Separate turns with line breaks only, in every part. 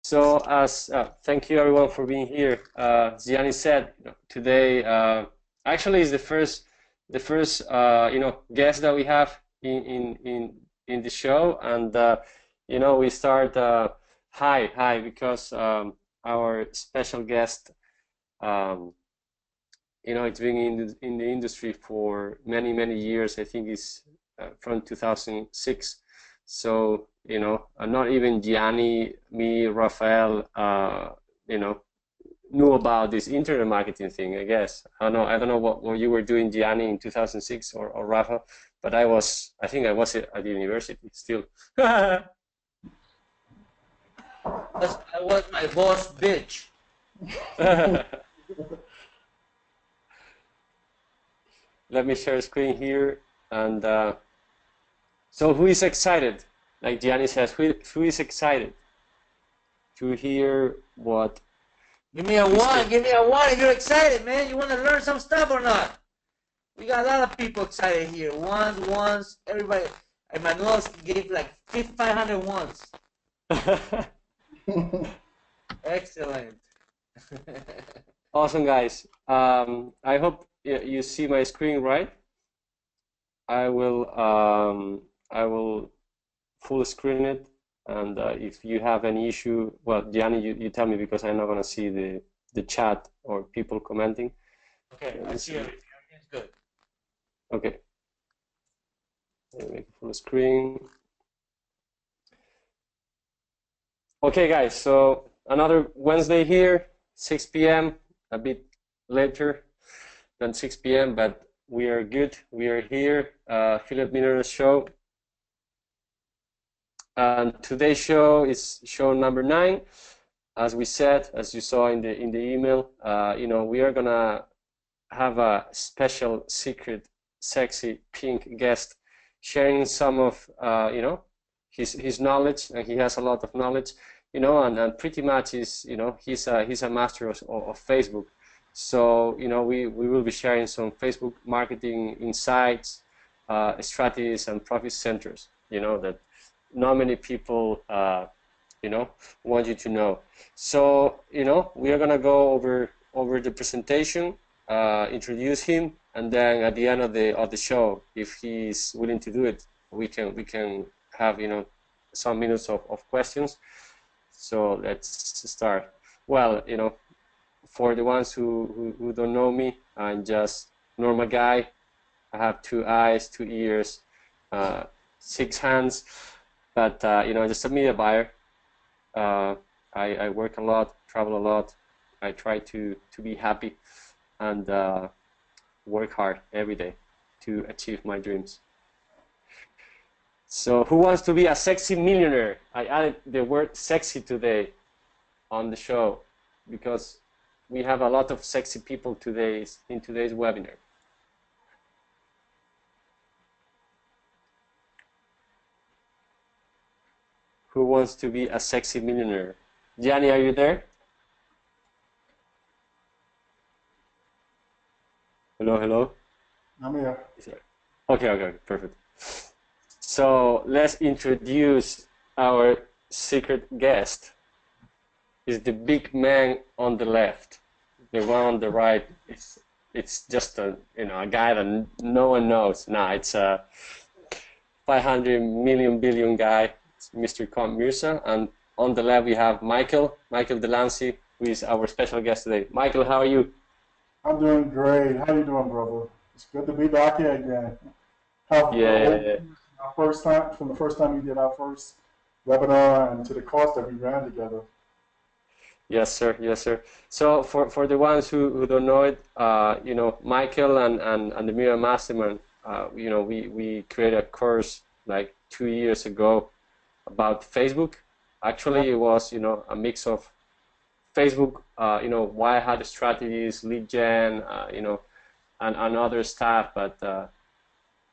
So as thank you everyone for being here. As Gianni said, today actually is the first guest that we have in the show, and we start high because our special guest, um, it's been in the industry for many years. I think it's from 2006. So not even Gianni, me, Rafael, knew about this internet marketing thing. I guess I don't know what you were doing, Gianni, in 2006 or Rafa, but I think I was at the university still.
I was my boss bitch.
Let me share screen here, and so who is excited? Like Gianni says, who is excited to hear what?
Give me a one. Give me a one if you're excited, man. You want to learn some stuff or not? We got a lot of people excited here. Ones. Everybody. Emmanuel gave like 500 ones. Excellent.
Awesome, guys. I hope you see my screen right. I will full screen it, and if you have any issue, well, Gianni, you tell me, because I'm not gonna see the chat or people commenting.
Okay, I see everything. Everything's good.
Okay. Make it full screen. Okay, guys. So another Wednesday here, 6 p.m. A bit later than 6 p.m., but we are good. We are here. Philip Miller's show. And today's show is show number 9. As we said, as you saw in the email, we are gonna have a special, secret, sexy, pink guest sharing some of his knowledge, and he has a lot of knowledge, and pretty much he's a master of Facebook. So we will be sharing some Facebook marketing insights, strategies, and profit centers. That not many people want you to know. So we are gonna go over the presentation, introduce him, and then at the end of the show, if he's willing to do it, we can have some minutes of questions. So let's start. Well, for the ones who don't know me, I'm just normal guy. I have 2 eyes, 2 ears, 6 hands, but just a media buyer. I work a lot, travel a lot. I try to be happy and work hard every day to achieve my dreams. So who wants to be a sexy millionaire? I added the word sexy today on the show because we have a lot of sexy people in today's webinar. Who wants to be a sexy millionaire? Gianni, are you there? Hello?
I'm here.
Okay, perfect. So let's introduce our secret guest. Is the big man on the left. The one on the right, it's just a guy that no one knows. Nah, it's a 500 million billion guy, it's Mr. Con Mirza, and on the left we have Michael Delancey, who is our special guest today. Michael, how are you?
I'm doing great. How you doing, brother? It's good to be back here again.
Yeah.
Our first time, from the first time we did our first webinar and to the course that we ran together.
Yes, sir. So for the ones who don't know it, Michael and the Mira Mastermind, we created a course like 2 years ago about Facebook. Actually, it was a mix of Facebook, why had strategies, lead gen, and other stuff, but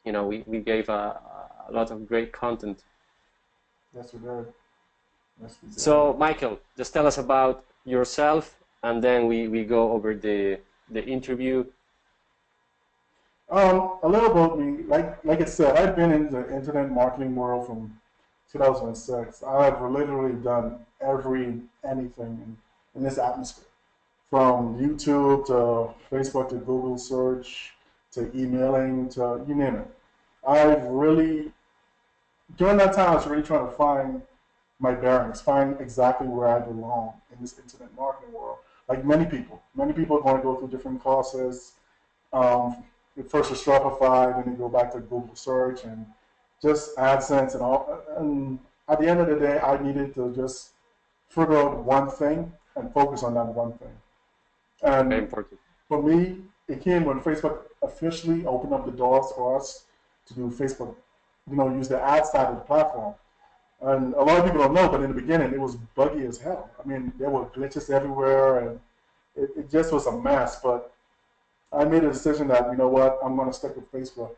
we gave a lot of great content.
Yes, we did.
So, Michael, just tell us about yourself, and then we go over the interview.
A little about me. Like I said, I've been in the internet marketing world from 2006. I've literally done anything in this atmosphere, from YouTube to Facebook to Google search to emailing to you name it. I've really during that time I was really trying to find my bearings, find exactly where I belong in this internet marketing world. Like many people are going to go through different courses. First with Shopify, then you go back to Google search and just AdSense and all. And at the end of the day, I needed to just figure out one thing and focus on that one thing.
Very
And
important.
for me, it came when Facebook officially opened up the doors for us to do Facebook, use the ad side of the platform. And a lot of people don't know, but in the beginning, it was buggy as hell. I mean, there were glitches everywhere, and it just was a mess. But I made a decision that, you know what, I'm going to stick with Facebook.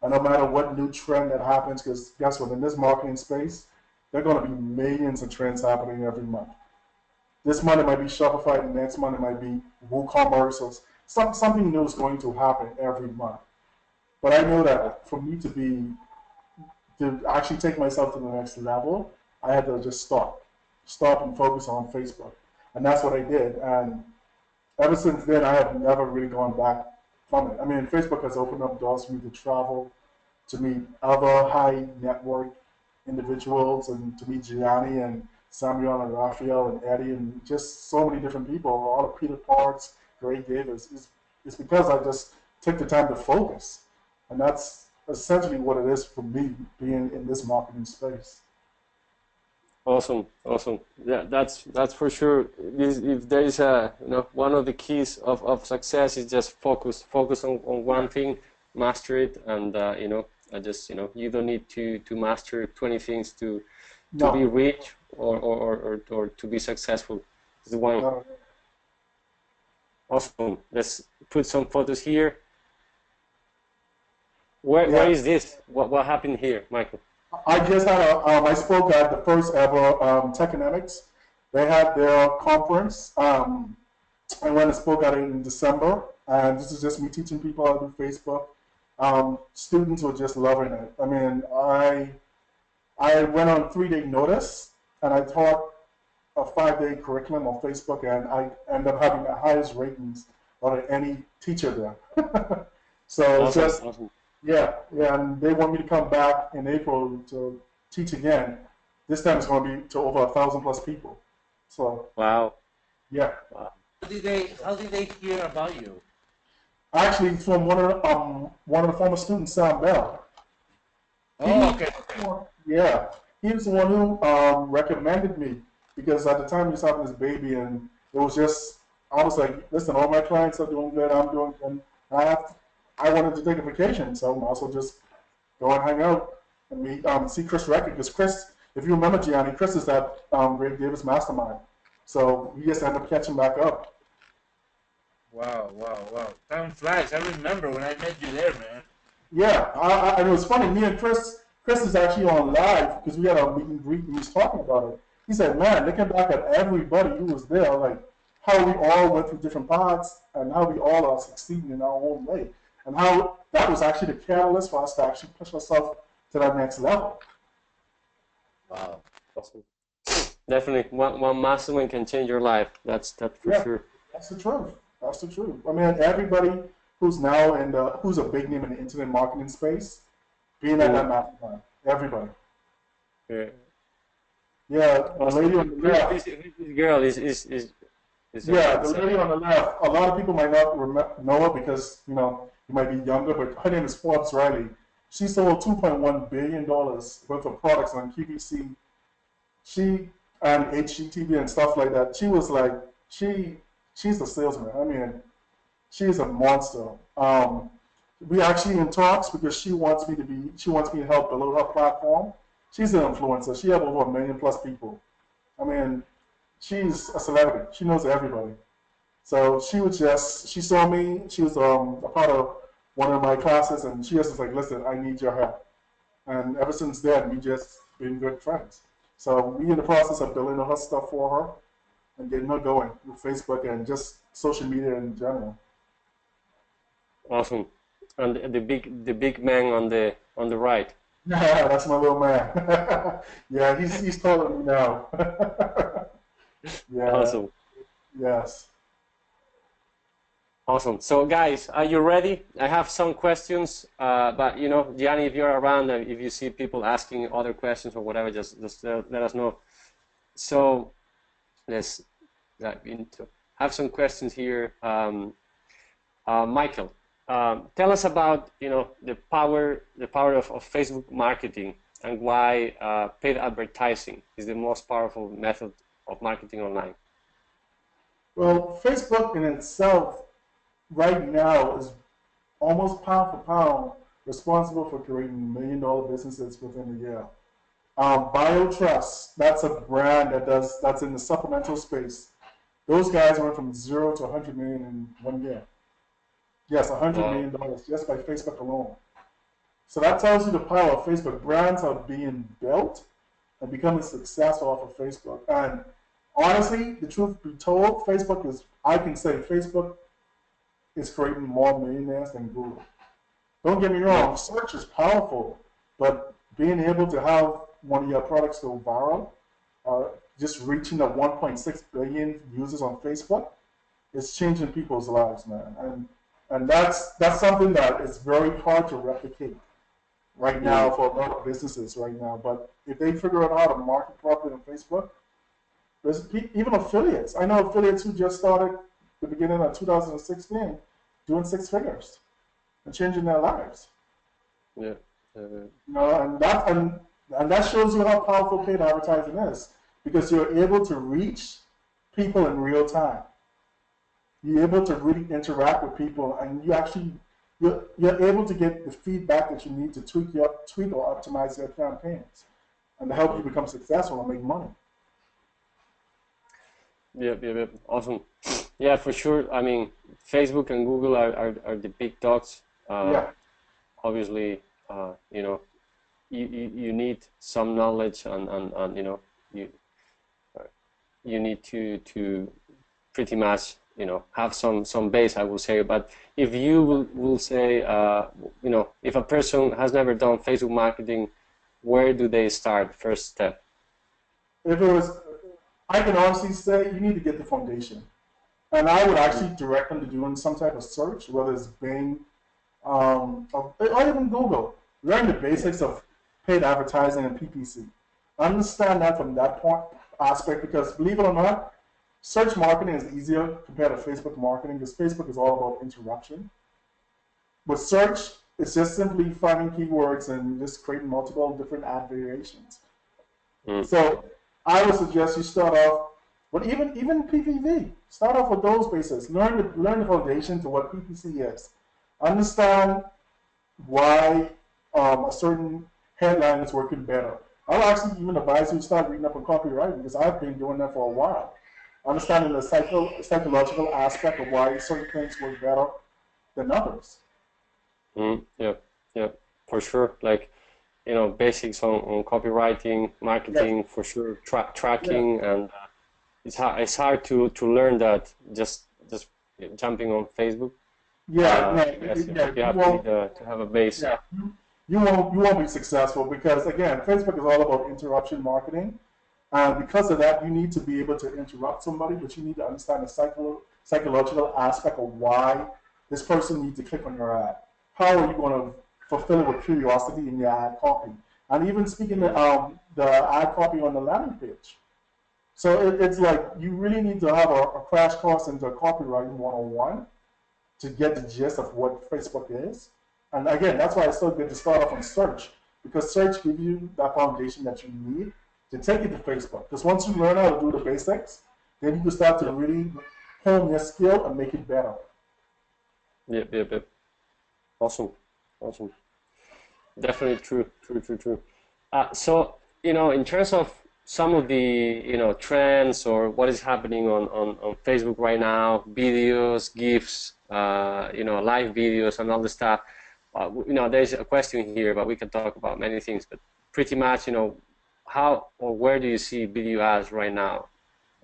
And no matter what new trend that happens, because guess what, in this marketing space, there are going to be millions of trends happening every month. This month it might be Shopify, the next month it might be WooCommerce, or something new is going to happen every month. But I know that for me to actually take myself to the next level, I had to just stop and focus on Facebook. And that's what I did. And ever since then, I have never really gone back from it. I mean, Facebook has opened up doors for me to travel, to meet other high network individuals, and to meet Gianni and Samuel and Raphael and Eddie and just so many different people, all of Peter Parks, Greg Davis. It's because I just took the time to focus. And that's essentially what it is for me being in this marketing space.
Awesome, awesome. Yeah, that's for sure. If there is one of the keys of success is just focus on one thing, master it, and you don't need to master 20 things to be
No,
rich or to be successful. It's one.
no.
Awesome. Let's put some photos here. Where
Yeah.
is this? What happened here, Michael?
I just had I spoke at the first ever Techonomics. They had their conference. I went and spoke at it in December. And this is just me teaching people how to do Facebook. Students were just loving it. I mean, I went on 3-day notice and I taught a 5-day curriculum on Facebook, and I ended up having the highest ratings out of any teacher there. So it's
Awesome,
just,
awesome.
yeah, and they want me to come back in April to teach again. This time it's going to be to over 1,000 plus people. So
Wow.
yeah,
Wow.
How did they hear about you?
actually from one of the former students, Sam Bell.
Oh,
He,
okay.
yeah, he was the one who recommended me because at the time he was having his baby, and it was just I was like, listen, all my clients are doing good, I'm doing good, and I wanted to take a vacation, so I'm also just go and hang out and meet see Chris Record, because Chris, if you remember Gianni, Chris is that Greg Davis mastermind, so we just ended up catching back up.
Wow, wow, wow. Time flies. I remember when I met you there, man.
Yeah, and it was funny. Me and Chris is actually on live because we had a meet and greet and he was talking about it. He said, man, looking back at everybody who was there, like how we all went through different paths and how we all are succeeding in our own way. And how that was actually the catalyst for us to actually push ourselves to that next level.
Wow.
Awesome. Definitely, one mastermind can change your life. That's for
Yeah,
sure.
that's the truth. That's the truth. I mean, everybody who's now who's a big name in the internet marketing space, being at that
Mm.
mastermind. Everybody.
Yeah.
Yeah, the
Awesome.
lady on the left.
Who's this girl? Is
Yeah, the
it's
lady on the left. A lot of people might not know her because you might be younger, but her name is Forbes Riley. She sold $2.1 billion worth of products on QVC. She and HGTV and stuff like that. She was like she's a salesman. I mean, she's a monster. We actually in talks because she wants me to help build her platform. She's an influencer. She have over 1 million plus people. I mean, she's a celebrity. She knows everybody. So she saw me. She was a part of one of my classes, and she was just like, listen, I need your help. And ever since then, we just been good friends. So we in the process of building her stuff for her and getting her going with Facebook and just social media in general.
awesome. And the big man on the right.
Yeah, that's my little man. Yeah, he's taller than me now. Yeah.
Awesome.
Yes.
Awesome. So, guys, are you ready? I have some questions, but you know, Gianni, if you're around, if you see people asking other questions or whatever, just let us know. So, let's dive into. Have some questions here. Michael, tell us about the power of Facebook marketing and why paid advertising is the most powerful method of marketing online.
Well, Facebook in itself right now is almost pound for pound responsible for creating $1 million businesses within a year. BioTrust, that's a brand that's in the supplemental space. Those guys went from 0 to 100 million in 1 year. Yes,
Wow.
$100 million just by Facebook alone. So that tells you the power of Facebook. Brands are being built and becoming successful off of Facebook. And honestly, the truth be told, I can say Facebook is creating more millionaires than Google. Don't get me
Yeah.
wrong, search is powerful, but being able to have one of your products go viral, just reaching the 1.6 billion users on Facebook, it's changing people's lives, man. And that's something that is very hard to replicate right now
Mm.
for a lot of businesses right now. But if they figure out how to market properly on Facebook, there's even affiliates. I know affiliates who just started the beginning of 2016 doing six figures and changing their lives.
Yeah. Uh,
You know, and that shows you how powerful paid advertising is because you're able to reach people in real time. You're able to really interact with people, and you're able to get the feedback that you need to tweak or optimize your campaigns, and to help you
mm.
become successful and make money.
Yep, yep, yep. Awesome. Yeah, for sure. I mean, Facebook and Google are the big dogs.
Yeah,
Obviously, you need some knowledge and you you need to pretty much have some base, I will say. But if you will say if a person has never done Facebook marketing, where do they start? First step.
if it was, I can honestly say you need to get the foundation, and I would
Mm,
actually direct them to doing some type of search, whether it's Bing, or even Google. Learn the
yeah.
basics of paid advertising and PPC. Understand that from that point aspect because believe it or not, search marketing is easier compared to Facebook marketing because Facebook is all about interruption. With search, it's just simply finding keywords and just creating multiple different ad variations.
Mm,
So I would suggest you start off with even PPV. Start off with those bases. Learn the foundation to what PPC is. Understand why a certain headline is working better. I'll actually even advise you to start reading up on copywriting because I've been doing that for a while. Understanding the psychological aspect of why certain things work better than others.
yeah, yeah, for sure. Like basics on copywriting,
Yes,
marketing, for sure,
yes,
tracking, and it's hard to learn that just jumping on Facebook.
yeah, no,
Yes, you
yeah.
you have to have a base.
Yeah, you won't be successful because again, Facebook is all about interruption marketing. Because of that, you need to be able to interrupt somebody, but you need to understand the psychological aspect of why this person needs to click on your ad. How are you going to fulfill it with curiosity in your ad copy? And even speaking
Mm,
the ad copy on the landing page. So it's like you really need to have a crash course into copywriting 101 to get the gist of what Facebook is. And again, that's why it's so good to start off on search because search gives you that foundation that you need to take it to Facebook. Because once you learn how to do the basics, then you can start to
yep,
really hone your skill and make it better.
yep, yep, yep. Awesome, awesome. Definitely true, true, true, true. So, in terms of some of the, trends or what is happening on Facebook right now, videos, GIFs, live videos and all the stuff. There's a question here, but we can talk about many things. But pretty much, how or where do you see video ads right now?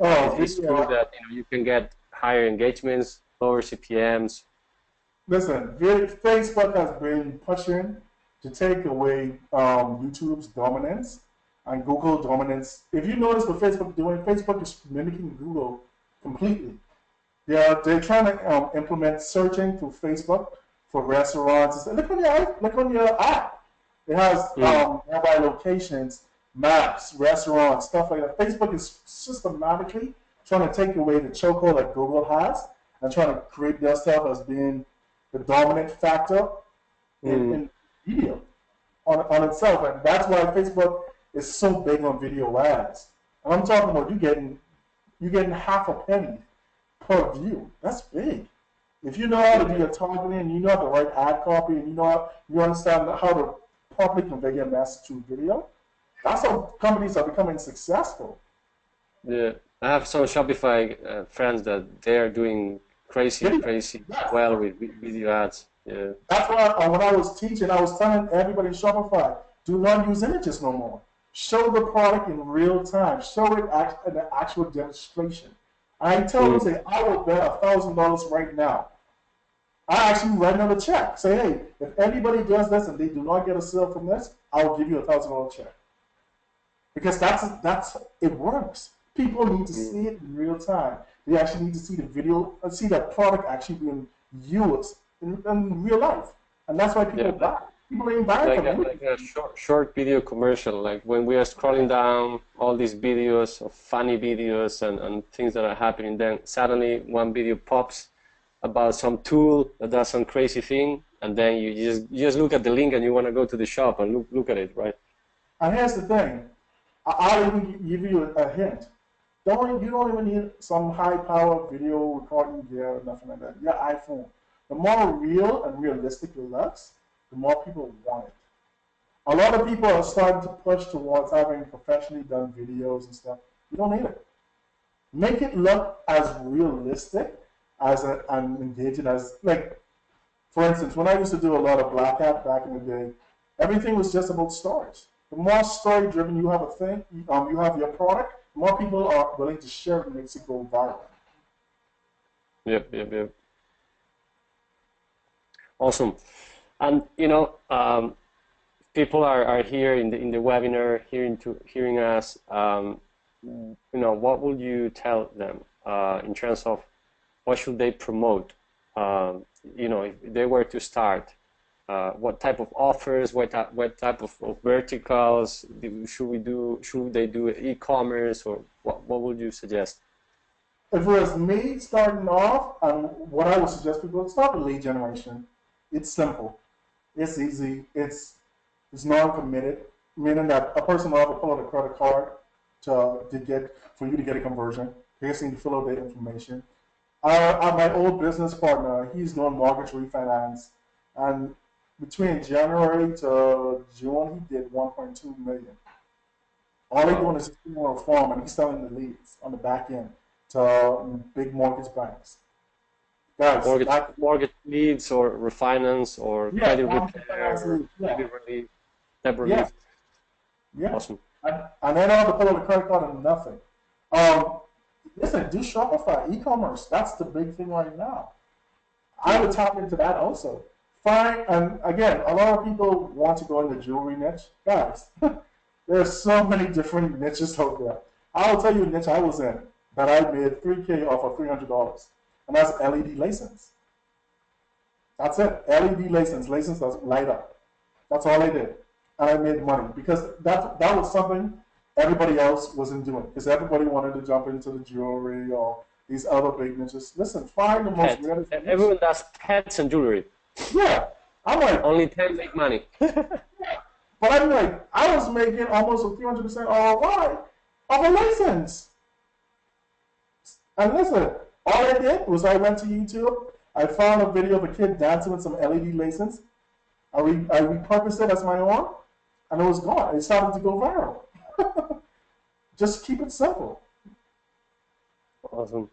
Oh,
It's true
video.
that, you can get higher engagements, lower CPMs.
Listen, Facebook has been pushing to take away YouTube's dominance and Google dominance. If you notice what Facebook doing, Facebook is mimicking Google completely. They're trying to implement searching through Facebook for restaurants. Look on your app. It has mobile locations, maps, restaurants, stuff like that. Facebook is systematically trying to take away the chokehold that Google has and trying to create themselves as being the dominant factor in video on itself. And that's why Facebook is so big on video ads. And I'm talking about you getting half a penny per view. That's big. If you know how to do your targeting, and you know how to write ad copy, and you understand how to properly convey your message through video, that's how companies are becoming successful.
Yeah, I have some Shopify friends that they are doing crazy well with video ads. Yeah.
That's why when I was teaching, I was telling everybody in Shopify, do not use images no more. Show the product in real time. Show it in an actual demonstration. I tell them, say, I will bet $1,000 right now. I actually write another check. Say, hey, if anybody does this and they do not get a sale from this, I will give you $1,000 check. Because that's it works. People need to see it in real time. They actually need to see the video, see that product actually being used in real life, and that's why people buy. People ain't buying
like a short video commercial. Like when we are scrolling down all these videos of funny videos and things that are happening, then suddenly one video pops about some tool that does some crazy thing, and then you just look at the link and you want to go to the shop and look at it, right?
And here's the thing, I'll even give you a hint. You don't even need some high-power video recording gear or nothing like that. Your iPhone. The more real and realistic it looks, the more people want it. A lot of people are starting to push towards having professionally done videos and stuff. You don't need it. Make it look as realistic and engaging as, like, for instance, when I used to do a lot of Black Hat back in the day, everything was just about stories. The more story-driven you have you have your product, the more people are willing to share it and makes it go viral.
Yep. Awesome. And people are here in the webinar, hearing us. What would you tell them in terms of what should they promote? If they were to start, what type of offers, what type of verticals should they do e-commerce, or what would you suggest?
If it was me starting off, what I would suggest people start with lead generation. It's simple, it's easy, it's non-committed, meaning that a person will have to pull out a credit card for you to get a conversion. They just need to fill out their information. My old business partner, he's doing mortgage refinance, and between January to June, he did 1.2 million. All he's doing is filling out a form, and he's selling the leads on the back end to big mortgage banks. Guys,
mortgage leads or refinance or credit repair or debt relief.
Yeah.
Awesome.
And then I have to pull out a credit card and nothing. Listen, do Shopify, e-commerce. That's the big thing right now. I would tap into that also. And again, a lot of people want to go in the jewelry niche. Guys, there's so many different niches out there. I'll tell you a niche I was in that I made $3K off of $300. And that's LED license. That's it. LED license that light up. That's all I did. And I made money because that was something everybody else wasn't doing. Because everybody wanted to jump into the jewelry or these other big niches. Listen, find the most realistic.
Everyone does pets and jewelry.
Yeah. I'm like,
only 10 make money.
But I'm like, I was making almost a 300% ROI of a license. And listen, all I did was I went to YouTube, I found a video of a kid dancing with some LED license, I repurposed it as my own, and it was gone. It started to go viral. Just keep it simple.
Awesome.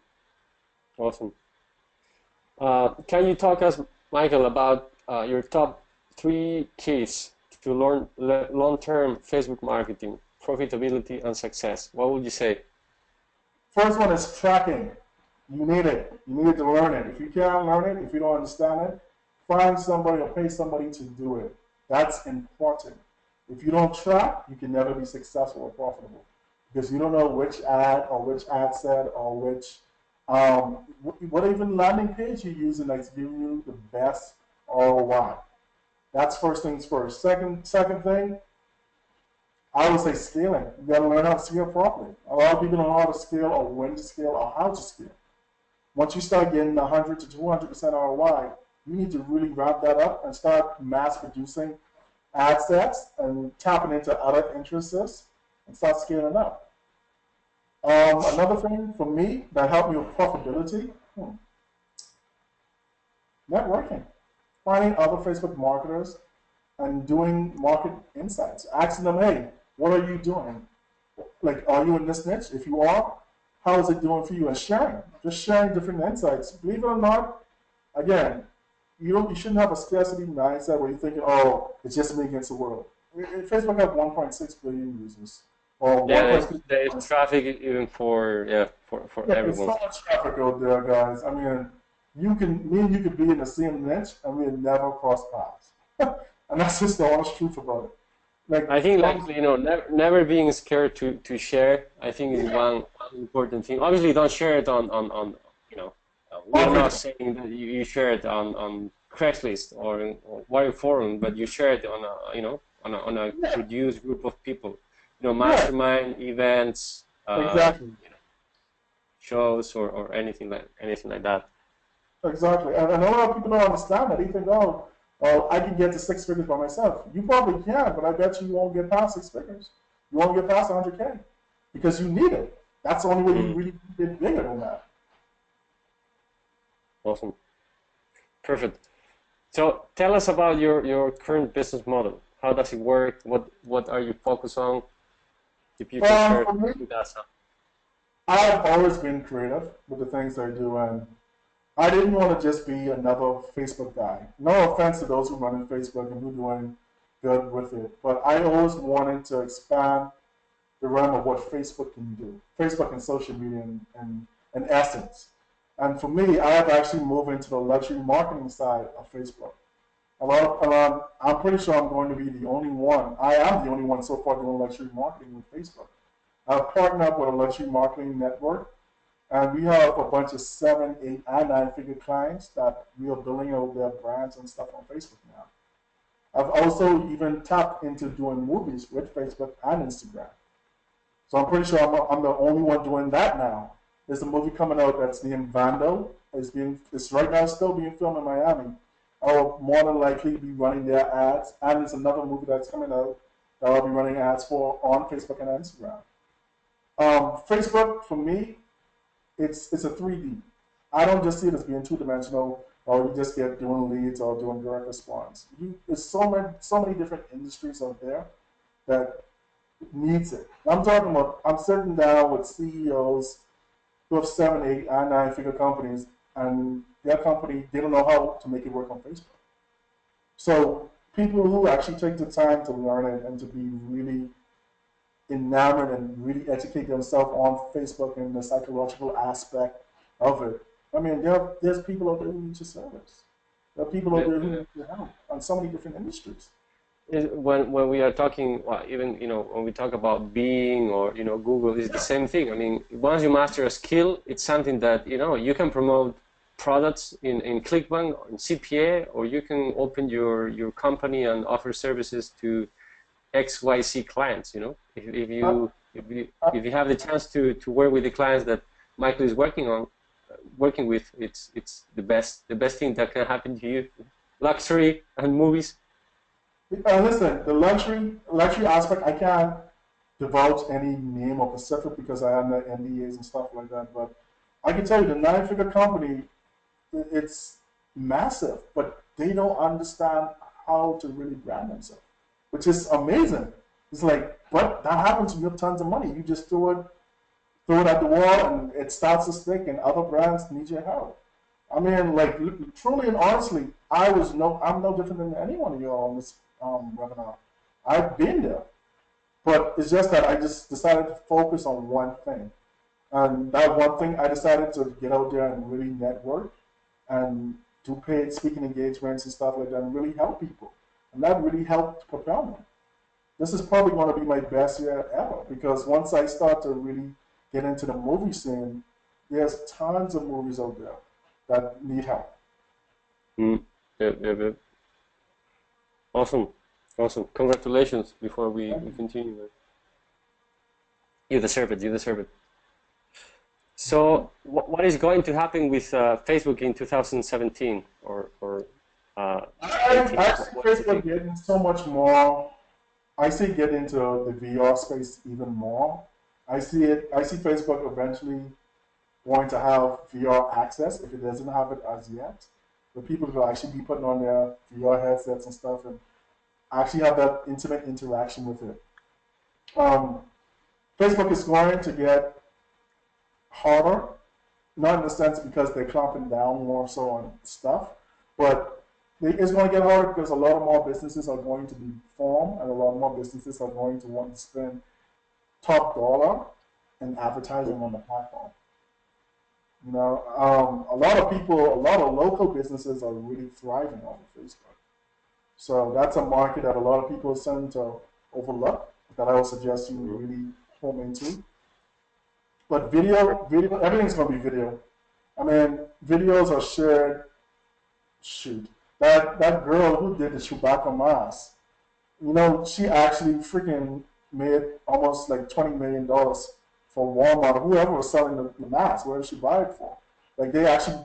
Can you talk us, Michael, about your top 3 keys to long-term Facebook marketing, profitability, and success? What would you say?
First one is tracking. You need it. You need to learn it. If you can't learn it, if you don't understand it, find somebody or pay somebody to do it. That's important. If you don't track, you can never be successful or profitable because you don't know which ad or which ad set or which what even landing page you're using that's giving you the best ROI. That's first things first. Second thing, I would say scaling. You got to learn how to scale properly. A lot of people don't know how to scale or when to scale or how to scale. Once you start getting 100 to 200% ROI, you need to really wrap that up and start mass producing ad sets and tapping into other interests and start scaling up. Another thing for me that helped me with profitability, networking, finding other Facebook marketers and doing market insights, asking them, hey, what are you doing? Like, are you in this niche? If you are, how is it doing for you? And sharing, just sharing different insights. Believe it or not, again, you shouldn't have a scarcity mindset where you're thinking, oh, it's just me against the world. Facebook has 1.6 billion users. Or
Yeah,
1.6
there's traffic even for
yeah, there's so
everyone.
much traffic out there, guys. I mean, me and you could be in the same niche and we'd never cross paths. And that's just the honest truth about it. Like,
I think like
some,
never being scared to share. I think is one important thing. Obviously, don't share it on you know. We are not
everything.
saying that you share it on Craigslist or Wire Forum, but you share it on a on a
Yeah,
reduced group of people.
yeah,
Mastermind events,
exactly.
shows or anything like that.
Exactly. And a lot of people don't understand that. They think, oh, well, I can get to six figures by myself. You probably can, but I bet you won't get past six figures. You won't get past 100K because you need it. That's the only way you
Mm,
really get bigger than that.
awesome, perfect. So tell us about your current business model. How does it work? What are you focused on? If you can share
For me,
with us.
I've always been creative with the things I do, and I didn't want to just be another Facebook guy. No offense to those who run in Facebook and who are doing good with it, but I always wanted to expand the realm of what Facebook can do, Facebook and social media in essence. And for me, I have actually moved into the luxury marketing side of Facebook. I'm pretty sure I'm going to be the only one. I am the only one so far doing luxury marketing with Facebook. I've partnered up with a luxury marketing network, and we have a bunch of seven, eight, and nine-figure clients that we are building out their brands and stuff on Facebook now. I've also even tapped into doing movies with Facebook and Instagram. So I'm pretty sure I'm the only one doing that now. There's a movie coming out that's named Vando. It's right now still being filmed in Miami. I'll more than likely be running their ads. And there's another movie that's coming out that I'll be running ads for on Facebook and Instagram. Facebook for me, it's a 3D. I don't just see it as being two dimensional or you just get doing leads or doing direct response. There's so many different industries out there that needs it. I'm talking about, I'm sitting down with CEOs who have seven, eight, and nine-figure companies, and their company, they don't know how to make it work on Facebook. So people who actually take the time to learn it and to be really enamored and really educate themselves on Facebook and the psychological aspect of it. I mean, there's people out there who need your service. There are people out there who need your help on so many different industries.
When we are talking, well, even when we talk about Bing or Google, it's the same thing. I mean, once you master a skill, it's something that you can promote products in ClickBank, in CPA, or you can open your company and offer services to XYZ clients. If
Uh,
you if you
uh,
if you have the chance to work with the clients that Michael is working with, it's the best thing that can happen to you. Luxury and movies.
Listen, the luxury aspect, I can't divulge any name or specific because I have the NDAs and stuff like that. But I can tell you, the nine-figure company, it's massive, but they don't understand how to really brand themselves, which is amazing. It's like, but that happens when you have tons of money. You just throw it at the wall, and it starts to stick, and other brands need your help. I mean, like truly and honestly, I'm no different than any one of you all on this webinar. I've been there, but it's just that I just decided to focus on one thing, and that one thing I decided to get out there and really network and do paid speaking engagements and stuff like that, and really help people, and that really helped propel me. this is probably going to be my best year ever because once I start to really get into the movie scene, there's tons of movies out there that need help.
Mm. Yeah. Awesome. Awesome. Congratulations before we continue. Man. You deserve it. You deserve it. So, what is going to happen with Facebook in 2017 or
I
18?
see
What do you
Facebook
think?
getting so much more. I see it get into the VR space even more. I see Facebook eventually going to have VR access if it doesn't have it as yet. The people will actually be putting on their VR headsets and stuff and actually have that intimate interaction with it. Um, Facebook is going to get harder, not in the sense because they're clamping down more so on stuff, but it's going to get harder because a lot of more businesses are going to be formed and a lot more businesses are going to want to spend top dollar in advertising on the platform. A lot of people, a lot of local businesses are really thriving on Facebook. So that's a market that a lot of people tend to overlook that I would suggest you really home into. But video, everything's going to be video. I mean, videos are shared. Shoot, that girl who did the Chewbacca mask, she actually freaking made almost like $20 million for Walmart or whoever was selling the mask. Where did she buy it for? Like they actually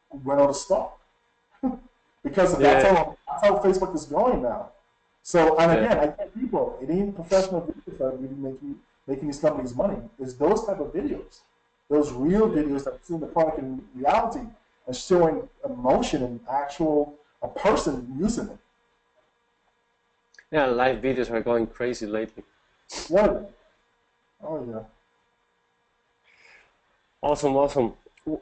went out of stock because
Yeah,
that's how Facebook is going now. So, and
yeah,
again, I tell people, it ain't professional videos that are really making these companies money. It's those type of videos, those real
yeah.
videos that see the product in reality and showing emotion and actual a person using it.
Yeah, live videos are going crazy lately.
Yeah. Oh yeah.
Awesome, awesome.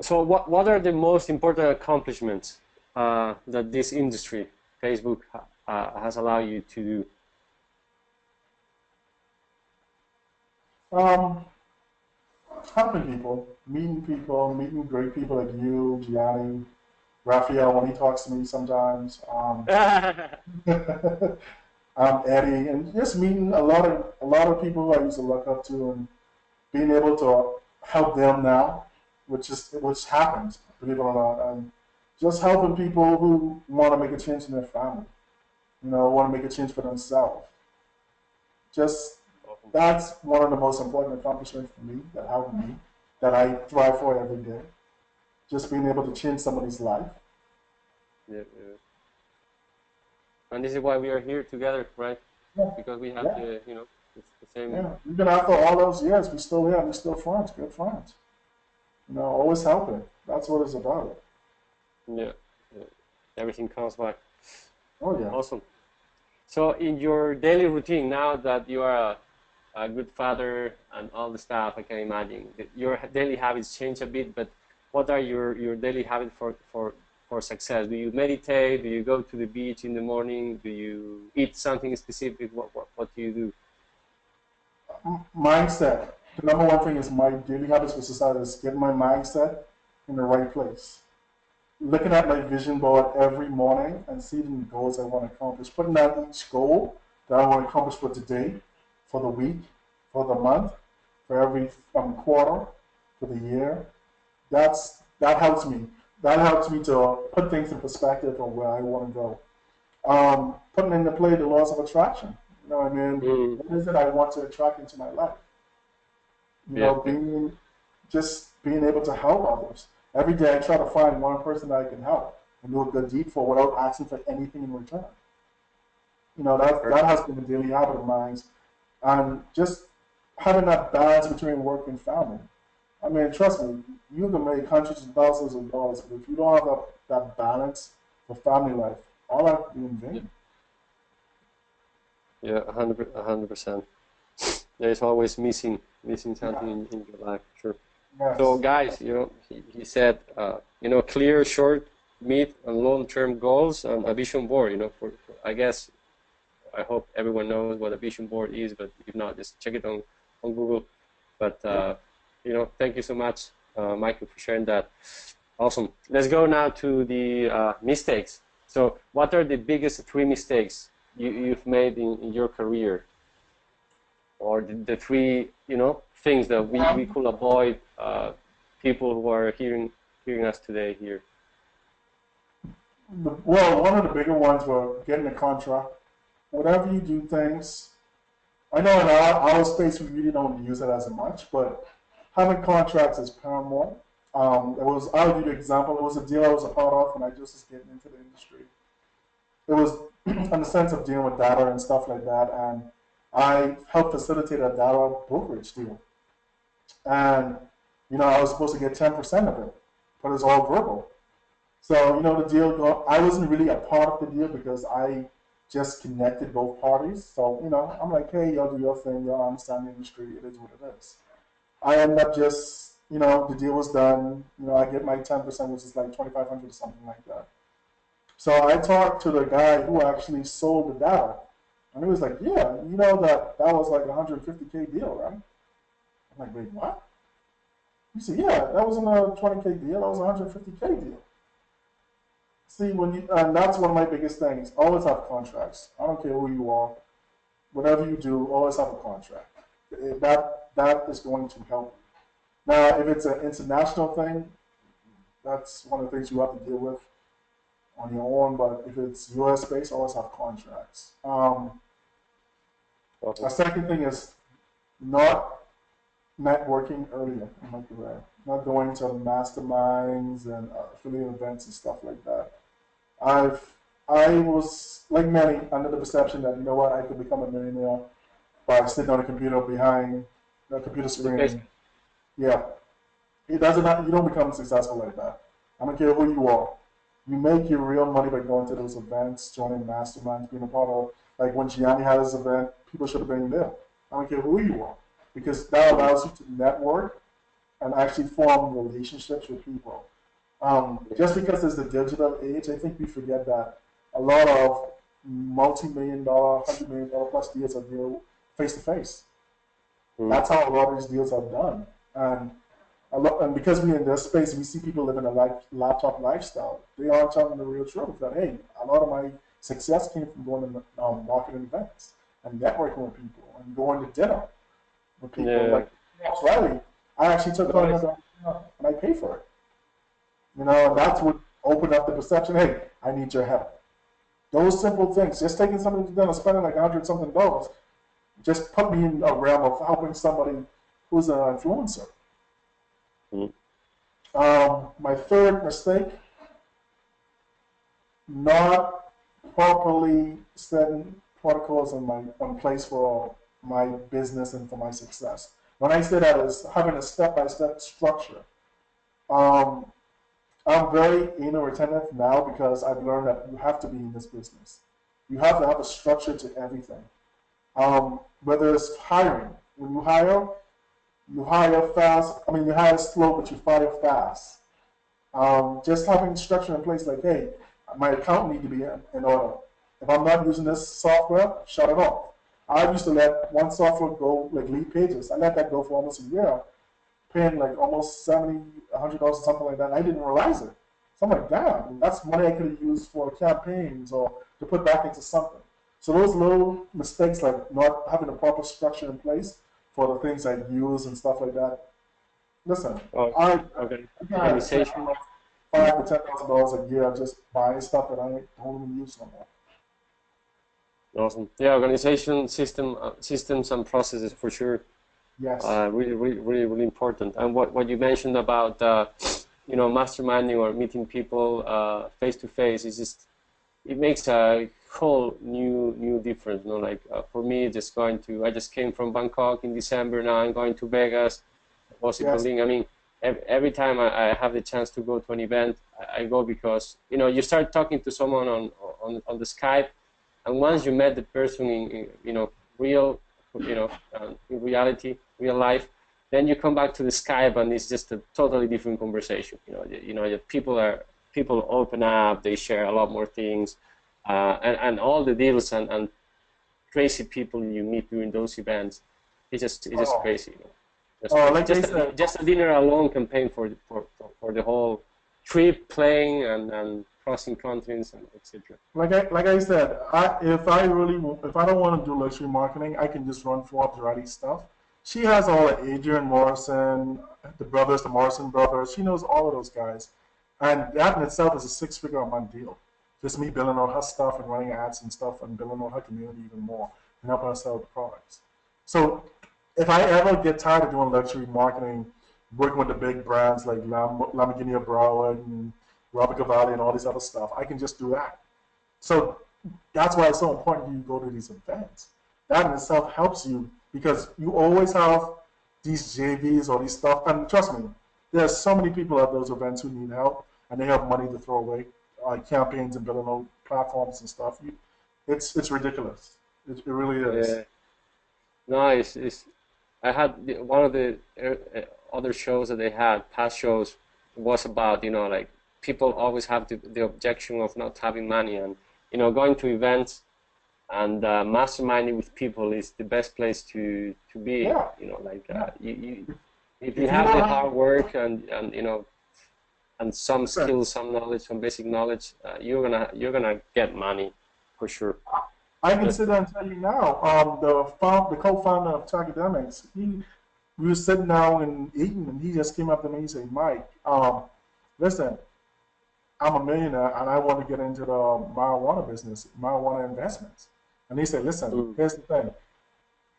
So, what are the most important accomplishments that this industry, Facebook, has allowed you to do?
Um, Helping people, meeting great people like you, Gianni, Raphael when he talks to me sometimes. Eddie, and just meeting a lot of people who I used to look up to, and being able to help them now, which happens, believe it or not, and just helping people who want to make a change in their family, want to make a change for themselves. Just
Awesome.
that's one of the most important accomplishments for me that helped me, that I thrive for every day. Just being able to change somebody's life.
Yeah, yeah. And this is why we are here together, right?
Yeah,
Because we have
yeah,
the same.
yeah. Even after all those years, we still here. We still friends, good friends. Always helping. That's what it's about.
Yeah, yeah. Everything comes back.
Oh yeah.
Awesome. So, in your daily routine, now that you are a good father and all the stuff, I can imagine that your daily habits change a bit. But what are your daily habits for success? Do you meditate? Do you go to the beach in the morning? Do you eat something specific? What do you do?
Mindset. The number one thing is my daily habits for society is get my mindset in the right place. Looking at my vision board every morning and seeing the goals I want to accomplish. Putting out each goal that I want to accomplish for today, for the week, for the month, for every quarter, for the year. That helps me. That helps me to put things in perspective of where I want to go. Putting into play the laws of attraction. What I mean?
Mm,
What is it I want to attract into my life?
yeah, yeah,
Being able to help others. Every day I try to find one person that I can help and do a good deed for without asking for anything in return. That
perfect.
has been a daily habit of mine. And just having that balance between work and family. I mean, trust me, you can make hundreds of thousands of dollars, but if you don't have that balance for family life, all that be in
Yeah,
vain.
yeah, 100%. There is always missing
Yeah.
something in your life, sure. So,
Yes.
guys, he said, clear, short, mid, and long-term goals and a vision board. I guess I hope everyone knows what a vision board is, but if not, just check it on Google. But
Yeah.
thank you so much, Michael, for sharing that. Awesome. Let's go now to the mistakes. So, what are the biggest three mistakes you've made in your career? or the three, things that we could avoid, people who are hearing us today here?
Well, one of the bigger ones were getting a contract. Whatever you do things, I know in our space we really don't use it as much, but having contracts is paramount. I'll give you an example. It was a deal I was a part of when I just was getting into the industry. It was in the sense of dealing with data and stuff like that, and I helped facilitate a data brokerage deal. And I was supposed to get 10% of it, but it's all verbal. So the deal. I wasn't really a part of the deal because I just connected both parties. So I'm like, hey, y'all do your thing. Y'all understand the industry. It is what it is. I end up just the deal was done. I get my 10%, which is like 2,500 or something like that. So I talked to the guy who actually sold the data, and he was like, yeah, that was like a 150K deal, right? I'm like, wait, what? He said, yeah, that wasn't a 20K deal. That was a 150K deal. See, and that's one of my biggest things. Always have contracts. I don't care who you are. Whatever you do, always have a contract. That is going to help. Now, if it's an international thing, that's one of the things you have to deal with on your own. But if it's U.S. based, always have contracts. A second thing is not networking earlier in my career. Not going to masterminds and affiliate events and stuff like that. I was, like many, under the perception that, I could become a millionaire by sitting on a computer behind a computer screen. Yeah. It doesn't matter. You don't become successful like that. I don't care who you are. You make your real money by going to those events, joining masterminds, being a part of, like when Gianni had his event, people should have been there. I don't care who you are. Because that allows you to network and actually form relationships with people. Just because it's the digital age, I think we forget that a lot of multi-million-dollar, $100 million plus deals are deal face to face. That's how a lot of these deals are done. And because we're in this space, we see people living a laptop lifestyle. They aren't telling the real truth that, hey, a lot of my success came from going to marketing events and networking with people and going to dinner with people.
Yeah.
Like Riley, I actually took on another and I paid for it. And that's what opened up the perception, hey, I need your help. Those simple things, just taking something to dinner, spending like $100-something, just put me in a realm of helping somebody who's an influencer. My third mistake, not properly setting protocols on place for my business and for my success. When I say that, is having a step-by-step structure. I'm very anal retentive now because I've learned that you have to be in this business. You have to have a structure to everything. Whether it's hiring, when you hire fast. I mean, you hire slow, but you fire fast. Just having structure in place, like, hey, my account need to be in order. If I'm not using this software, shut it off. I used to let one software go, like Lead Pages. I let that go for almost a year, paying like almost $70, $100, something like that. And I didn't realize it. So I'm like, damn, that's money I could have used for campaigns or to put back into something. So those little mistakes, like not having a proper structure in place for the things I use and stuff like that. Listen, I
Organization.
$5,000 to $10,000 a year just buying stuff that I don't even use no more.
Awesome. Yeah, organization, systems and processes for sure.
Yes.
Really important. And what you mentioned about masterminding or meeting people face to face is just, it makes a whole new difference. Like for me, I just came from Bangkok in December. Now I'm going to Vegas. I mean, every time I have the chance to go to an event, I go because you start talking to someone on the Skype, and once you met the person in real, in reality, real life, then you come back to the Skype and it's just a totally different conversation. People open up, they share a lot more things, and all the deals and crazy people you meet during those events, it's just crazy. Just a dinner alone can pay for the whole trip, playing and crossing continents and etc.
Like I said, if I don't want to do luxury marketing, I can just run Forbes Riley stuff. She has all the Adrian Morrison, the brothers, the Morrison brothers. She knows all of those guys, and that in itself is a six-figure a month deal. Just me building on her stuff and running ads and stuff and building on her community even more and helping her sell the products. So if I ever get tired of doing luxury marketing, working with the big brands like Lamborghini Broward and Robert Cavalli and all this other stuff, I can just do that. So that's why it's so important you go to these events. That in itself helps you because you always have these JVs or these stuff. And trust me, there's so many people at those events who need help and they have money to throw away, campaigns and building out platforms and stuff. It's ridiculous. It really is.
Yeah. No, I had one of the other shows that they had, past shows, was about, like people always have the objection of not having money, and going to events and masterminding with people is the best place to be.
Yeah.
Like
Yeah.
if
If
you
you
have
don't
the
have,
hard work and some
listen,
skills, some knowledge, some basic knowledge, you're gonna get money for sure.
I can
But
sit there and tell you now, the co-founder of Academics, we were sitting down and eating, and he just came up to me and said, Mike, listen, I'm a millionaire and I want to get into the marijuana business, marijuana investments. And he said, listen,
mm,
here's the thing.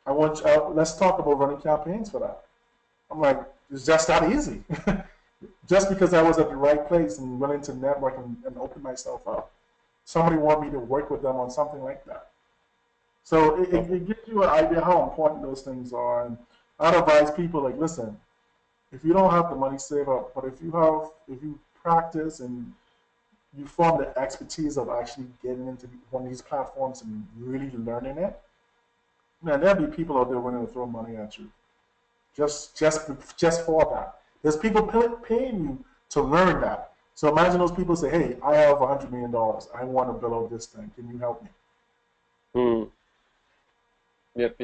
Let's talk about running campaigns for that. I'm like, it's just that easy. Just because I was at the right place and willing to network and open myself up. Somebody want me to work with them on something like that. So it gives you an idea how important those things are. And I'd advise people like, listen, if you don't have the money, save up. But if you practice and you form the expertise of actually getting into one of these platforms and really learning it, man, there'll be people out there willing to throw money at you. Just for that. There's people paying you to learn that. So imagine those people say, hey, I have $100 million. I want to build out this thing. Can you help me?
mm, yep.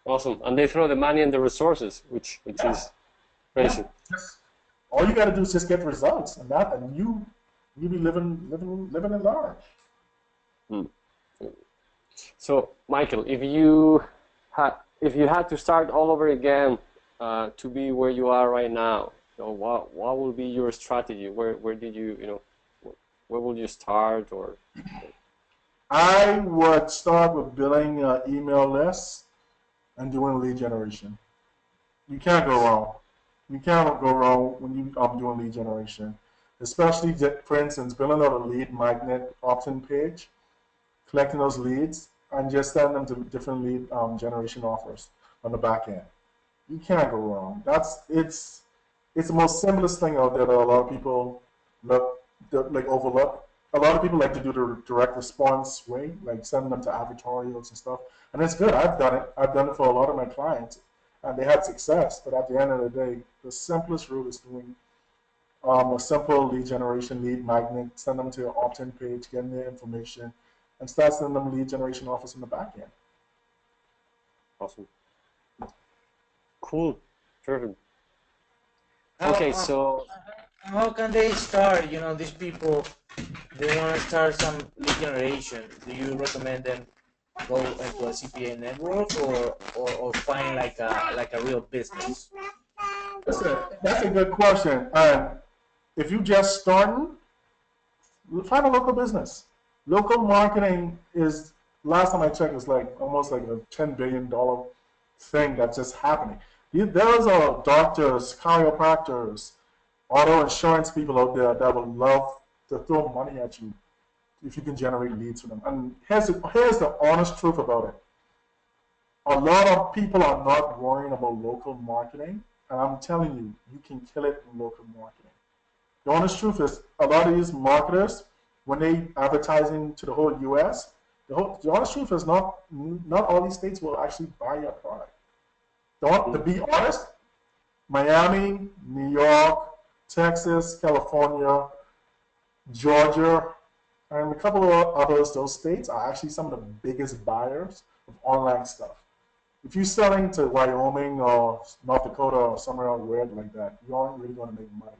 Awesome. And they throw the money and the resources, which
Yeah.
is
Yeah.
crazy.
Just, all you got to do is just get results and you be living at large.
Mm. So, Michael, if you had to start all over again to be where you are right now, what will be your strategy? Where did where will you start? Or
I would start with building email lists and doing lead generation. You can't go wrong. You cannot go wrong when you doing lead generation. Especially, for instance, building out a lead magnet opt-in page, collecting those leads, and just sending them to different lead generation offers on the back end. You can't go wrong. It's the most simplest thing out there that a lot of people overlook. A lot of people like to do the direct response way, like sending them to advertorials and stuff, and it's good. I've done it. I've done it for a lot of my clients, and they had success. But at the end of the day, the simplest route is doing a simple lead generation, lead magnet, send them to your opt-in page, get their information, and start sending them lead generation offers in the back end.
awesome, cool, perfect.
How,
Okay,
uh,
so
how can they start? These people, they want to start some lead generation. Do you recommend them go into a CPA network or find like a real business?
That's a good question. And if you just starting, find a local business. Local marketing is, last time I checked, is like almost like a $10 billion thing that's just happening. There's doctors, chiropractors, auto insurance people out there that would love to throw money at you if you can generate leads for them. And here's the honest truth about it. A lot of people are not worrying about local marketing, and I'm telling you, you can kill it in local marketing. The honest truth is, a lot of these marketers, when they advertising to the whole U.S., the honest truth is not all these states will actually buy your product. To be honest, Miami, New York, Texas, California, Georgia, and a couple of others, those states are actually some of the biggest buyers of online stuff. If you're selling to Wyoming or North Dakota or somewhere weird like that, you aren't really going to make money.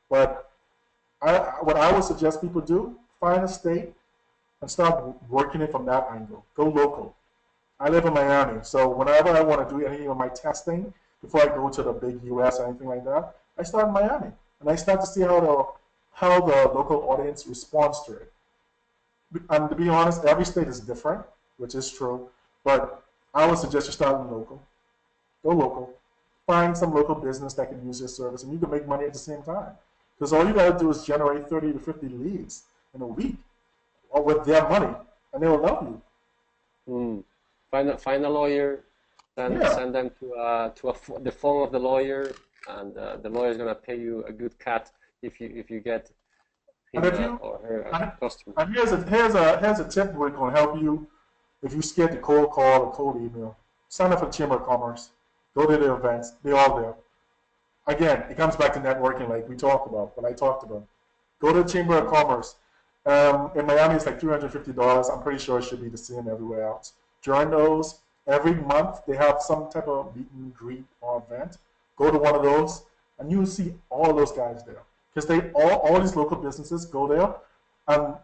But what I would suggest people do, find a state and start working it from that angle. Go local. I live in Miami, so whenever I want to do any of my testing before I go to the big US or anything like that, I start in Miami and I start to see how the local audience responds to it. And to be honest, every state is different, which is true. But I would suggest you start in local. Go local. Find some local business that can use your service, and you can make money at the same time. Because all you got to do is generate 30 to 50 leads in a week, or with their money, and they will love you.
Mm. Find a lawyer,
Yeah.
send them the phone of the lawyer, and the lawyer is gonna pay you a good cut if you get
And
him
if you
or her a
and,
customer.
and here's a tip where it can help you if you're scared to cold call or cold email. Sign up for the Chamber of Commerce. Go to the events. They're all there. Again, it comes back to networking, like we talked about, what I talked about. Go to the Chamber of Commerce. In Miami, it's like $350. I'm pretty sure it should be the same everywhere else. Join those. Every month, they have some type of meet and greet or event. Go to one of those, and you'll see all those guys there. Because all these local businesses go there.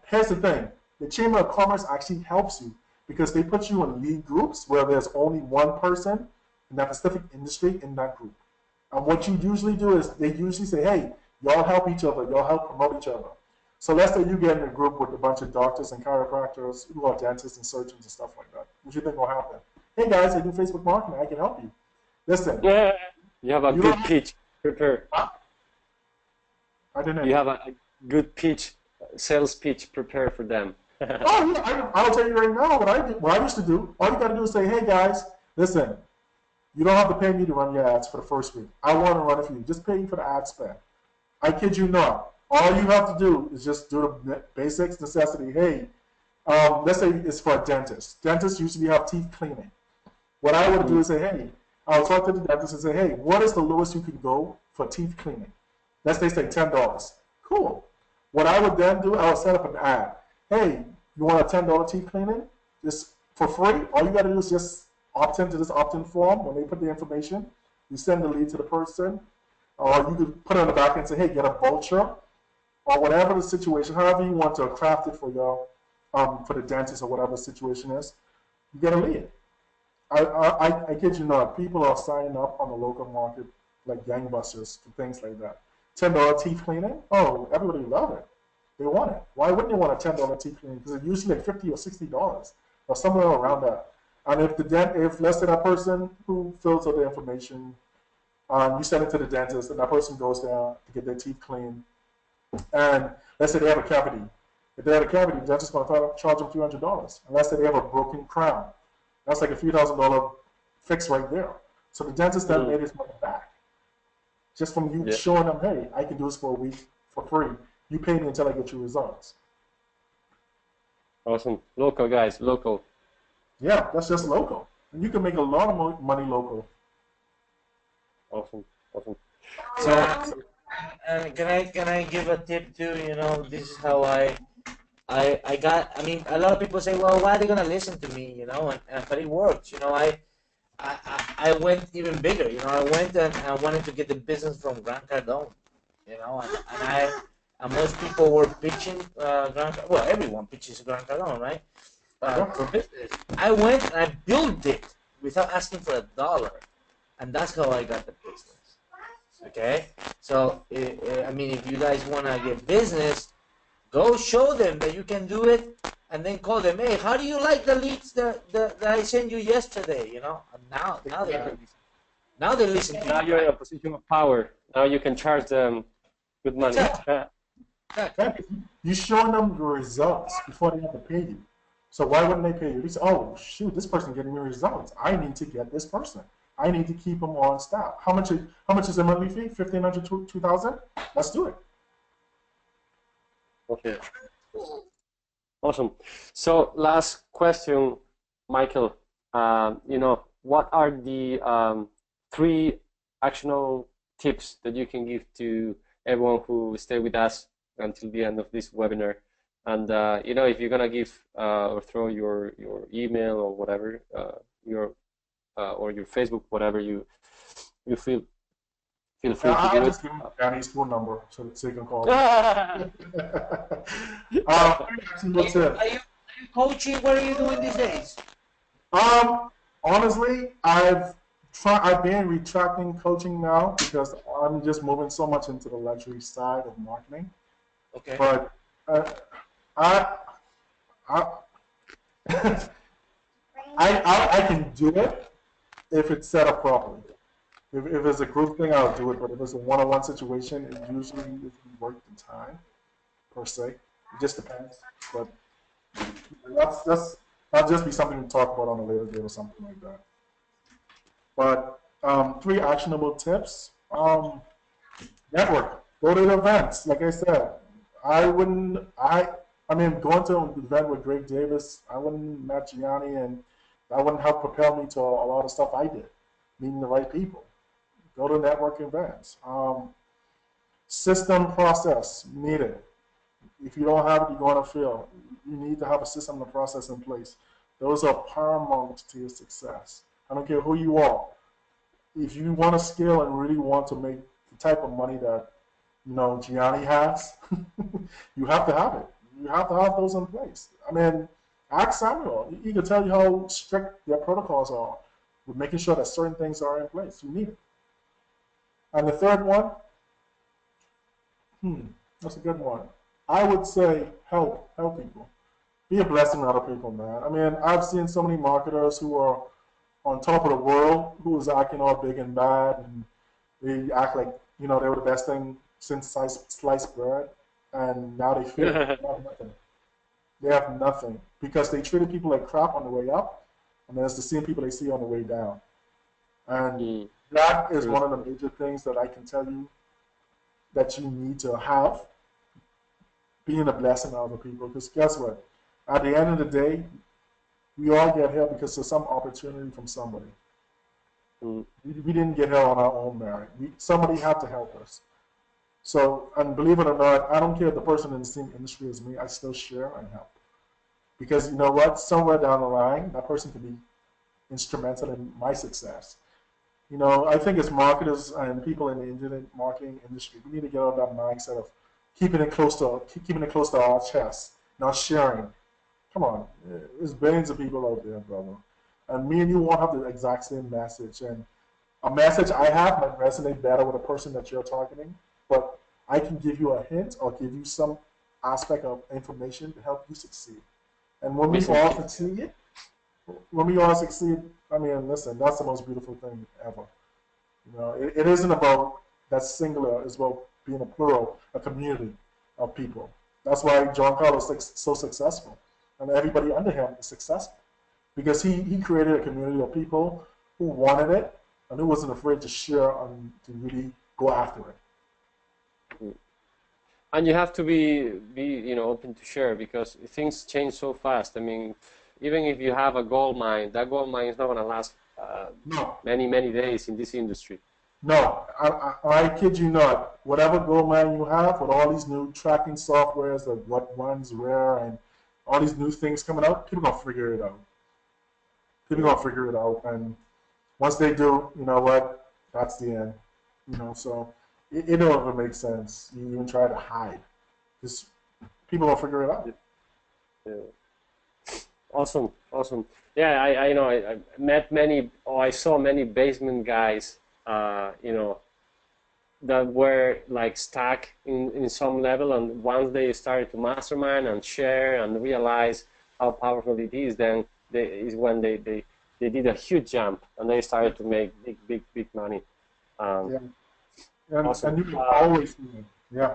Here's the thing. The Chamber of Commerce actually helps you because they put you in lead groups where there's only one person in that specific industry in that group. And what you usually do is they usually say, hey, y'all help each other, y'all help promote each other. So let's say you get in a group with a bunch of doctors and chiropractors who are dentists and surgeons and stuff like that. What do you think will happen? Hey guys, I do Facebook marketing, I can help you. Listen,
Yeah, you have a
you
good
don't
pitch. Prepare.
I didn't
You
know.
have a good pitch, sales pitch. Prepare for them.
Oh yeah, I'll tell you right now what I used to do. All you gotta do is say, hey guys, listen, you don't have to pay me to run your ads for the first week. I want to run it for you. Just pay you for the ad spend. I kid you not. All you have to do is just do the basics, necessity. Hey, let's say it's for a dentist. Dentists usually have teeth cleaning. What I would do
Mm,
is say, hey, I'll talk to the dentist and say, hey, what is the lowest you can go for teeth cleaning? Let's say $10. Cool. What I would then do, I would set up an ad. Hey, you want a $10 teeth cleaning? Just for free. All you got to do is just opt into this opt-in form. When they put the information, you send the lead to the person, or you could put it on the back and say, hey, get a voucher, or whatever the situation, however you want to craft it for the dentist or whatever the situation is, you get a lead. I kid you not, people are signing up on the local market like gangbusters for things like that. $10 teeth cleaning, oh, everybody love it. They want it. Why wouldn't you want a $10 teeth cleaning? Because it's usually like $50 or $60 or somewhere around that. And if let's say that person who fills out the information, you send it to the dentist, and that person goes down to get their teeth cleaned, and let's say they have a cavity. If they have a cavity, the dentist is going to charge them $300. And let's say they have a broken crown. That's like a few $1,000 fix right there. So the dentist then
mm,
made his money back just from you
yeah,
showing them, hey, I can do this for a week for free. You pay me until I get your results.
awesome. Local guys, local.
Yeah, that's just local. And you can make a lot of money local.
Awesome, awesome. So,
Yeah. And can I give a tip too? You know, this is how I got. I mean, a lot of people say, well, why are they gonna listen to me? You know, but it works. You know, I went even bigger. You know, I went and I wanted to get the business from Grant Cardone. You know, and most people were pitching well, everyone pitches Grant Cardone, right?
Yeah.
For business. I went and I built it without asking for a dollar, and that's how I got the business. Okay, so I mean, if you guys want to get business, go show them that you can do it, and then call them. Hey, how do you like the leads that I sent you yesterday? You know, and now they're gonna
exactly.
listen. Now they listen to
Now
you,
you're in
right?
a position of power. Now you can charge them good money.
Exactly. Exactly.
Yeah, 'cause you showing them the results before they have to pay you. So why wouldn't they pay you? They say, oh, shoot, this person getting me results. I need to get this person. I need to keep them on staff. How much is the monthly fee? 1,500, 2,000? Let's do it.
Okay, awesome. So last question, Michael. What are the three actionable tips that you can give to everyone who stay with us until the end of this webinar? And if you're gonna give or throw your email or whatever, your or your Facebook, whatever you feel feel free to
I'll
do it.
just give him Danny's phone number so he can call me. What's it?
Are you coaching? What are you doing these days?
Honestly, I've been retracting coaching now because I'm just moving so much into the luxury side of marketing.
Okay.
But I, I, I can do it if it's set up properly. If it's a group thing, I'll do it. But if it's a one-on-one situation, it usually isn't worth the time per se. It just depends. But that'll just be something to talk about on a later date or something like that. But 3 actionable tips. Network. Go to the events. Like I said, I wouldn't. I mean, going to an event with Greg Davis, I wouldn't met Gianni, and that wouldn't help propel me to a lot of stuff I did. Meeting the right people. Go to network events. System process needed. If you don't have it, you're going to fail. You need to have a system and a process in place. Those are paramount to your success. I don't care who you are. If you want to scale and really want to make the type of money that Gianni has, you have to have it. You have to have those in place. I mean, ask Samuel. He can tell you how strict their protocols are with making sure that certain things are in place. You need it. And the third one, that's a good one. I would say help people. Be a blessing to other people, man. I mean, I've seen so many marketers who are on top of the world who is acting all big and bad, and they act like they were the best thing since sliced bread, and now they feel they have nothing. They have nothing because they treated people like crap on the way up, and then it's the same people they see on the way down. And that is one of the major things that I can tell you that you need to have, being a blessing to other people. Because guess what? At the end of the day, we all get here because of some opportunity from somebody. We didn't get here on our own merit. Somebody had to help us. So, and believe it or not, I don't care if the person in the same industry as me, I still share and help. Because you know what? Somewhere down the line, that person could be instrumental in my success. I think as marketers and people in the internet marketing industry, we need to get out of that mindset of keeping it close to our chest, not sharing. Come on, there's billions of people out there, brother, and me and you won't have the exact same message. And a message I have might resonate better with a person that you're targeting, but I can give you a hint or give you some aspect of information to help you succeed. And when we all succeed, I mean, listen, that's the most beautiful thing ever. It isn't about that singular. It's about being a plural, a community of people. That's why John Carlos is so successful, and everybody under him is successful, because he created a community of people who wanted it and who wasn't afraid to share and to really go after it.
And you have to be open to share, because things change so fast. I mean, even if you have a gold mine, that gold mine is not going to last many days in this industry.
No, I kid you not. Whatever gold mine you have, with all these new tracking softwares, like what runs where, and all these new things coming out, people gonna figure it out. And once they do, you know what? That's the end. So it don't even make sense. You even try to hide, because people gonna figure it out.
Yeah. Awesome. Yeah, I met many, or I saw many basement guys, that were like stuck in some level, and once they started to mastermind and share and realize how powerful it is, then is when they did a huge jump and they started to make big money.
Yeah. And,
awesome.
And you can always do it. Yeah.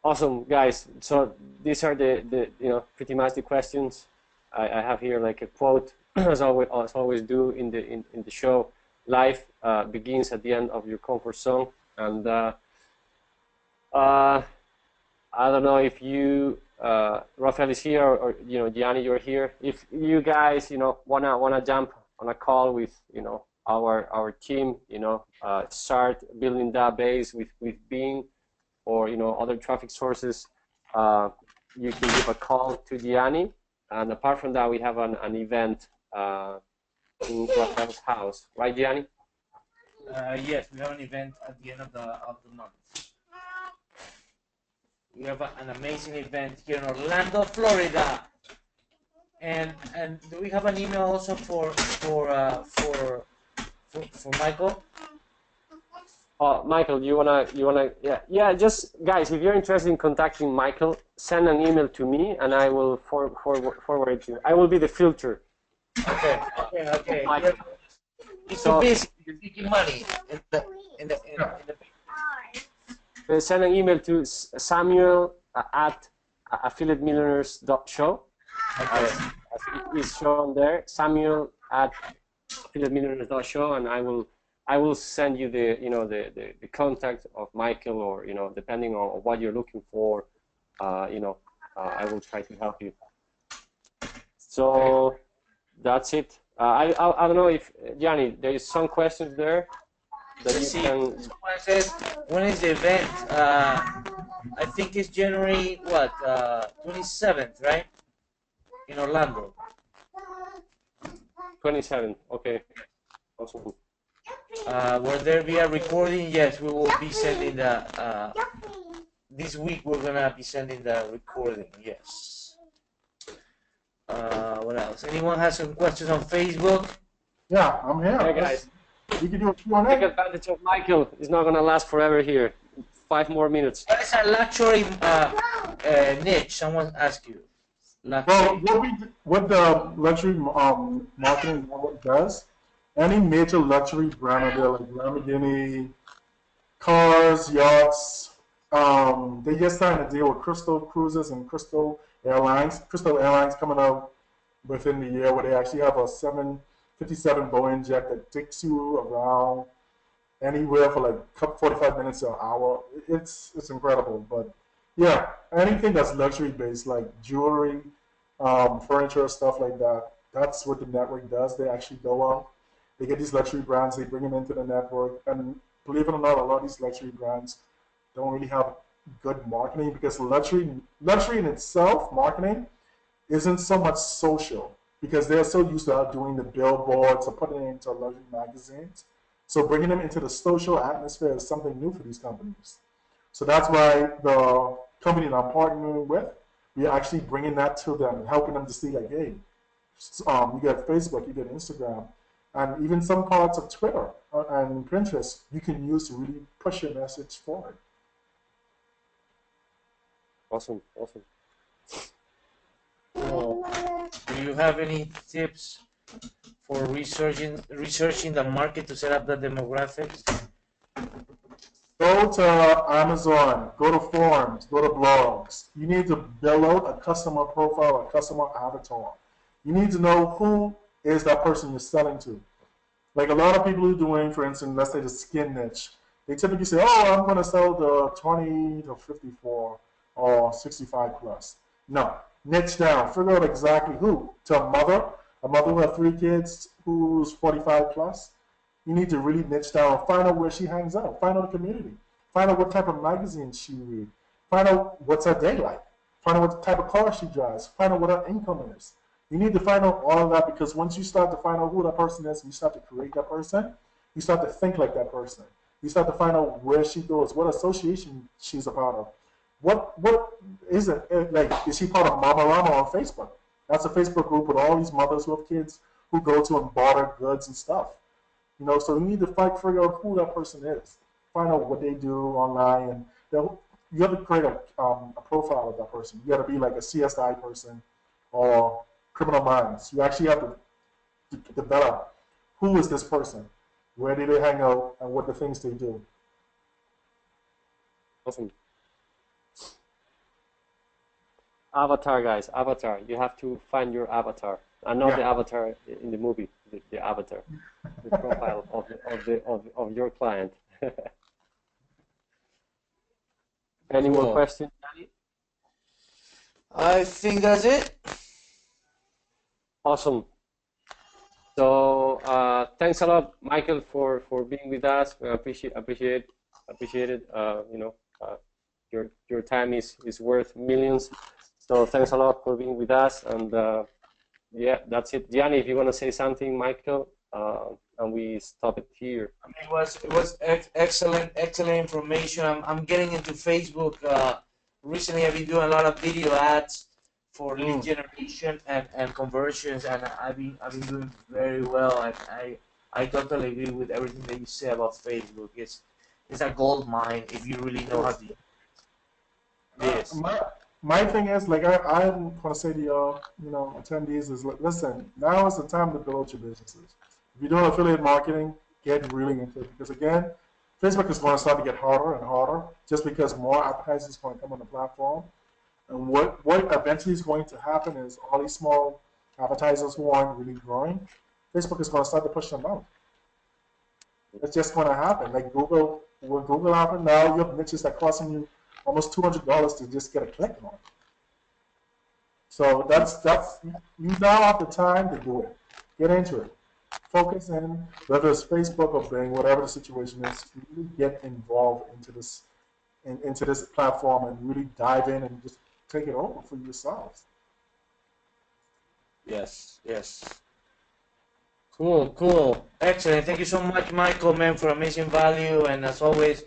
Awesome, guys. So these are the pretty much the questions. I have here like a quote, as always do in the show. Life begins at the end of your comfort zone, and I don't know if you, Rafael is here, or Gianni, you're here. If you guys wanna jump on a call with our team, start building that base with Bing, or other traffic sources, you can give a call to Gianni. And apart from that, we have an event in Rafael's house, right, Gianni?
Yes, we have an event at the end of the month. We have an amazing event here in Orlando, Florida. And do we have an email also for Michael?
Michael, yeah. Just guys, if you're interested in contacting Michael, send an email to me, and I will forward it to you. I will be the filter.
Okay. Yeah. He's so busy. He's making money in the
Send an email to Samuel at affiliatemillionaires.show.
Okay.
As it is shown there, Samuel at affiliatemillionaires.show, and I will send you the contact of Michael, or depending on what you're looking for, I will try to help you. So that's it. I don't know if Gianni, there is some questions there that you can.
Someone says, when is the event? I think it's January 27th, right? In Orlando.
27. Okay. Awesome.
Will there be a recording? Yes, we will be sending the. This week we're gonna be sending the recording. Yes. What else? Anyone has some questions on Facebook?
Yeah, I'm here.
Hey guys,
We can do a Q&A.
take advantage of Michael. It's not gonna last forever here. 5 more minutes.
What is a luxury niche? Someone asked you.
Well, what the luxury marketing does, any major luxury brand out there like Lamborghini, cars, yachts, they just signed a deal with Crystal Cruises and Crystal Airlines. Crystal Airlines coming out within the year, where they actually have a 757 Boeing jet that takes you around anywhere for like 45 minutes to an hour. It's incredible. But yeah, anything that's luxury based, like jewelry, furniture, stuff like that. That's what the network does. They actually go out, they get these luxury brands, they bring them into the network, and believe it or not, a lot of these luxury brands don't really have good marketing, because luxury in itself, marketing, isn't so much social, because they're so used to doing the billboards or putting it into luxury magazines. So bringing them into the social atmosphere is something new for these companies. So that's why the company that I'm partnering with, we're actually bringing that to them and helping them to see, like, hey, you get Facebook, you get Instagram, and even some parts of Twitter and Pinterest you can use to really push your message forward.
Awesome.
Do you have any tips for researching the market to set up the demographics?
Go to Amazon, go to forums, go to blogs. You need to build out a customer profile, a customer avatar. You need to know who is that person you're selling to. Like a lot of people who are doing, for instance, let's say the skin niche, they typically say, oh, I'm going to sell the 20 to 54 or 65 plus. No, niche down. Figure out exactly who. To a mother who has 3 kids who's 45 plus. You need to really niche down, find out where she hangs out, find out the community, find out what type of magazines she reads, find out what's her day like, find out what type of car she drives, find out what her income is. You need to find out all of that, because once you start to find out who that person is and you start to create that person, you start to think like that person. You start to find out where she goes, what association she's a part of. What is it like? Is she part of Mama Rama on Facebook? That's a Facebook group with all these mothers who have kids who go to and barter goods and stuff. So you need to figure out who that person is, find out what they do online, and you have to create a profile of that person. You got to be like a CSI person or Criminal Minds. You actually have to develop who is this person, where do they hang out, and what the things they do.
Awesome. Avatar, guys, avatar. You have to find your avatar, and not the avatar in the movie. The avatar, the profile of your client. Any more questions, Danny?
I think that's it.
Awesome. So thanks a lot, Michael, for being with us. We appreciate it. Your time is worth millions. So thanks a lot for being with us. And yeah, that's it. Gianni, if you want to say something, Michael, and we stop it here.
I mean, it was excellent information. I'm getting into Facebook. Recently, I've been doing a lot of video ads for lead generation and conversions, and I've been doing very well. And I totally agree with everything that you say about Facebook. It's a gold mine if you really know how to use this.
My thing is, like, I'm going to say to y'all, attendees is, like, listen, now is the time to build your businesses. If you're doing affiliate marketing, get really into it. Because, again, Facebook is going to start to get harder and harder just because more advertisers are going to come on the platform. And what eventually is going to happen is all these small advertisers who aren't really growing, Facebook is going to start to push them out. It's just going to happen. Like Google, when Google happened, now you have niches that costing you almost $200 to just get a click on. So that's you now have the time to do it. Get into it. Focus in, whether it's Facebook or Bing, whatever the situation is, really get involved into this platform and really dive in and just take it over for yourselves.
Yes, yes. Cool. Excellent. Thank you so much, Michael, man, for amazing value. And as always,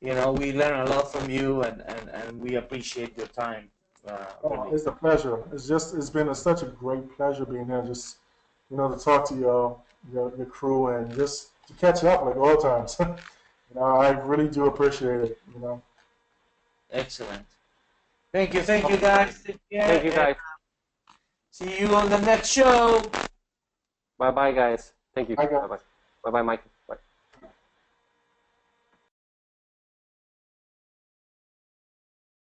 we learn a lot from you, and we appreciate your time. Really.
It's a pleasure. It's been such a great pleasure being here. Just to talk to your crew and just to catch up like all times. I really do appreciate it.
Excellent. Thank you, guys.
Thank you, guys.
See you on the next show.
Bye bye, guys. Thank you.
Bye, guys.
Bye bye. Bye bye, Mike.